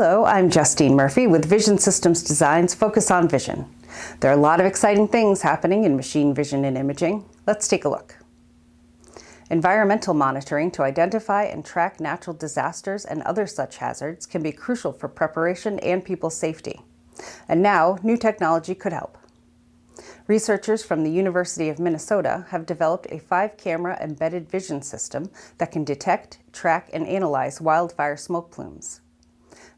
Hello, I'm Justine Murphy with Vision Systems Design's Focus on Vision. There are a lot of exciting things happening in machine vision and imaging. Let's take a look. Environmental monitoring to identify and track natural disasters and other such hazards can be crucial for preparation and people's safety. And now, new technology could help. Researchers from the University of Minnesota have developed a 5-camera embedded vision system that can detect, track, and analyze wildfire smoke plumes.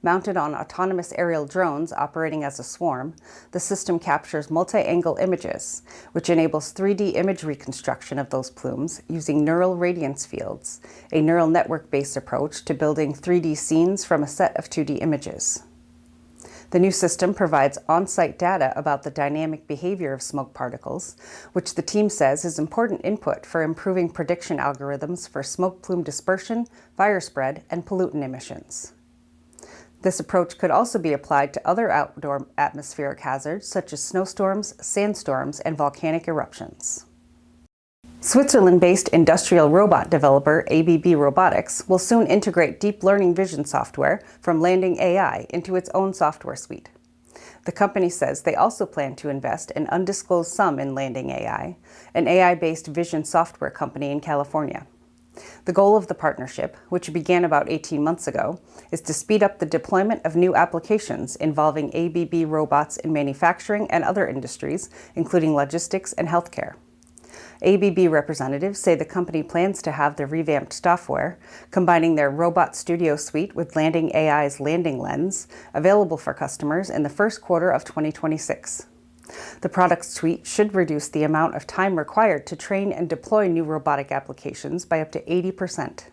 Mounted on autonomous aerial drones operating as a swarm, the system captures multi-angle images, which enables 3D image reconstruction of those plumes using neural radiance fields, a neural network-based approach to building 3D scenes from a set of 2D images. The new system provides on-site data about the dynamic behavior of smoke particles, which the team says is important input for improving prediction algorithms for smoke plume dispersion, fire spread, and pollutant emissions. This approach could also be applied to other outdoor atmospheric hazards such as snowstorms, sandstorms, and volcanic eruptions. Switzerland-based industrial robot developer ABB Robotics will soon integrate deep learning vision software from Nanjing AI into its own software suite. The company says they also plan to invest an undisclosed sum in Nanjing AI, an AI-based vision software company in California. The goal of the partnership, which began about 18 months ago, is to speed up the deployment of new applications involving ABB robots in manufacturing and other industries, including logistics and healthcare. ABB representatives say the company plans to have the revamped software, combining their Robot Studio suite with Nanjing AI's Landing Lens, available for customers in the first quarter of 2026. The product suite should reduce the amount of time required to train and deploy new robotic applications by up to 80%.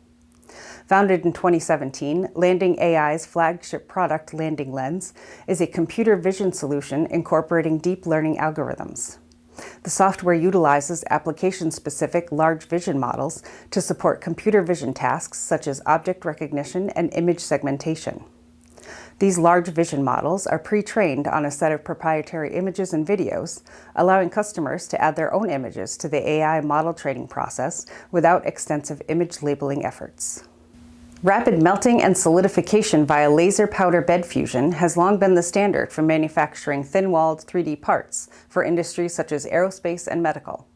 Founded in 2017, Nanjing AI's flagship product, Landing Lens, is a computer vision solution incorporating deep learning algorithms. The software utilizes application-specific large vision models to support computer vision tasks such as object recognition and image segmentation. These large vision models are pre-trained on a set of proprietary images and videos, allowing customers to add their own images to the AI model training process without extensive image labeling efforts. Rapid melting and solidification via laser powder bed fusion has long been the standard for manufacturing thin-walled 3D parts for industries such as aerospace and medical.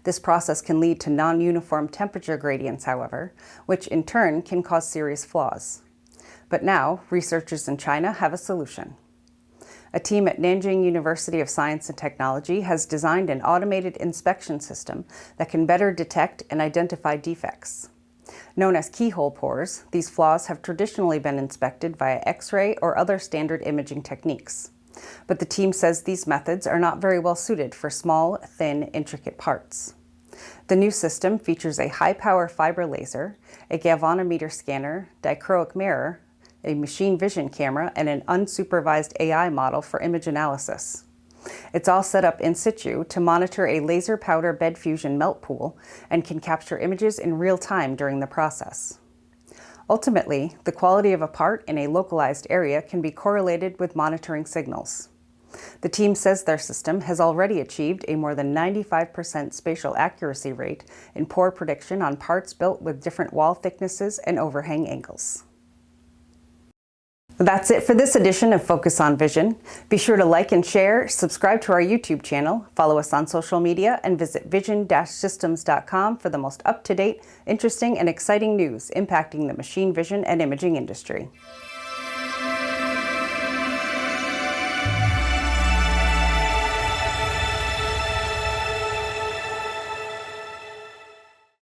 This process can lead to non-uniform temperature gradients, however, which in turn can cause serious flaws. But now, researchers in China have a solution. A team at Nanjing University of Science and Technology has designed an automated inspection system that can better detect and identify defects. Known as keyhole pores, these flaws have traditionally been inspected via X-ray or other standard imaging techniques. But the team says these methods are not very well suited for small, thin, intricate parts. The new system features a high-power fiber laser, a galvanometer scanner, dichroic mirror, a machine vision camera, and an unsupervised AI model for image analysis. It's all set up in situ to monitor a laser powder bed fusion melt pool and can capture images in real time during the process. Ultimately, the quality of a part in a localized area can be correlated with monitoring signals. The team says their system has already achieved a more than 95% spatial accuracy rate in pore prediction on parts built with different wall thicknesses and overhang angles. That's it for this edition of Focus on Vision. Be sure to like and share, subscribe to our YouTube channel, follow us on social media, and visit vision-systems.com for the most up-to-date, interesting, and exciting news impacting the machine vision and imaging industry.